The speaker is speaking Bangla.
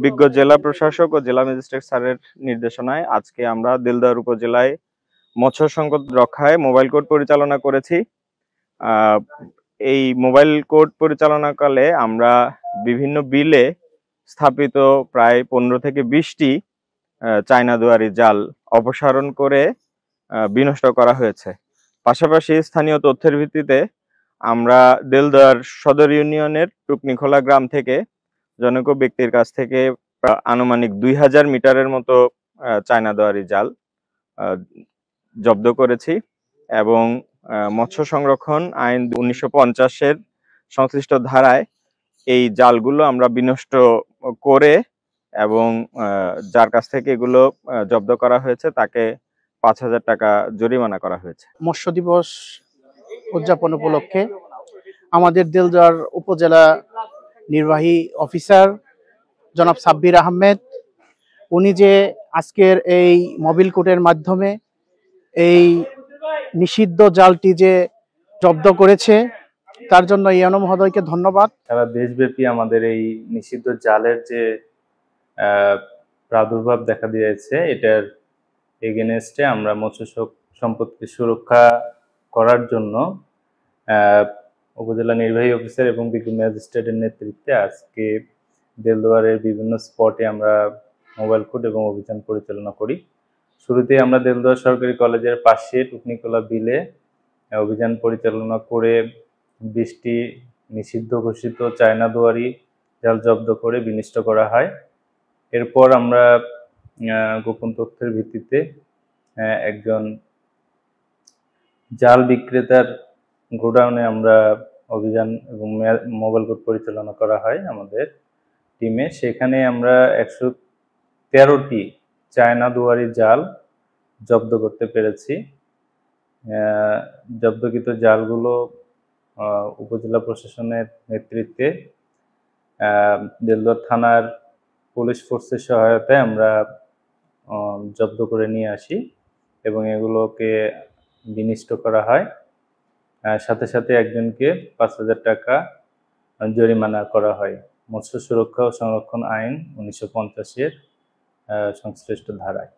বিজ্ঞ জেলা প্রশাসক ও জেলা ম্যাজিস্ট্রেট স্যারের নির্দেশনায় আজকে আমরা দিলদার উপজেলায় মৎস্য সংকট রক্ষায় মোবাইল কোর্ট পরিচালনা করেছি। এই মোবাইল কোর্ট পরিচালনাকালে আমরা বিভিন্ন বিলে স্থাপিত প্রায় 15 থেকে 20টি চায়না দুয়ারি জাল অপসারণ করে বিনষ্ট করা হয়েছে। পাশাপাশি স্থানীয় তথ্যের ভিত্তিতে আমরা দেলদার সদর ইউনিয়নের টুকনিখোলা গ্রাম থেকে জনৈক ব্যক্তির কাছ থেকে আনুমানিক 2000 মিটারের মতো চায়না দুয়ারি জাল জব্দ করেছি এবং মৎস্য সংরক্ষণ আইন 1950-এর সংশ্লিষ্ট ধারায় এই জালগুলো আমরা বিনষ্ট করে এবং যার কাছ থেকে এগুলো জব্দ করা হয়েছে তাকে 5000 টাকা জরিমানা করা হয়েছে। মৎস্য দিবস উদযাপন উপলক্ষে আমাদের দেলদার উপজেলা নির্বাহী অফিসার জনাব সাব্বির আহমেদ উনি যে আজকের এই মোবাইল কোর্টের মাধ্যমে এই নিষিদ্ধ জালটি যে জব্দ করেছে তার জন্য ইউনো মহোদয়কে ধন্যবাদ। সারা দেশব্যাপী আমাদের এই নিষিদ্ধ জালের যে প্রাদুর্ভাব দেখা দিয়েছে এটার এগেনস্টে আমরা মৎস্য সম্পদকে সুরক্ষা করার জন্য উপজেলা নির্বাহী অফিসার এবং বিজ্ঞ ম্যাজিস্ট্রেটের নেতৃত্বে আজকে দেলদুয়ারের বিভিন্ন স্পটে আমরা মোবাইল কোর্ট এবং অভিযান পরিচালনা করি। শুরুতে আমরা দেলদুয়ার সরকারি কলেজের পাশে টুকনিখোলা বিলে অভিযান পরিচালনা করে 20টি নিষিদ্ধ ঘোষিত চায়না দুয়ারি জাল জব্দ করে বিনষ্ট করা হয়। এরপর আমরা গোপন তথ্যের ভিত্তিতে একজন জাল বিক্রেতার গোডাউনে আমরা অভিযান এবং মোবাইল কোর্ট পরিচালনা করা হয় আমাদের টিমে। সেখানে আমরা 113টি চায়না দুয়ারি জাল জব্দ করতে পেরেছি। জব্দকৃত জালগুলো উপজেলা প্রশাসনের নেতৃত্বে দেলদুয়ার থানার পুলিশ ফোর্সের সহায়তায় আমরা জব্দ করে নিয়ে আসি এবং এগুলোকে বিনষ্ট করা হয়। সাথে সাথে একজনকে 5000 টাকা জরিমানা করা হয় মৎস্য সুরক্ষা ও সংরক্ষণ আইন 1950-এর সংশ্লিষ্ট ধারায়।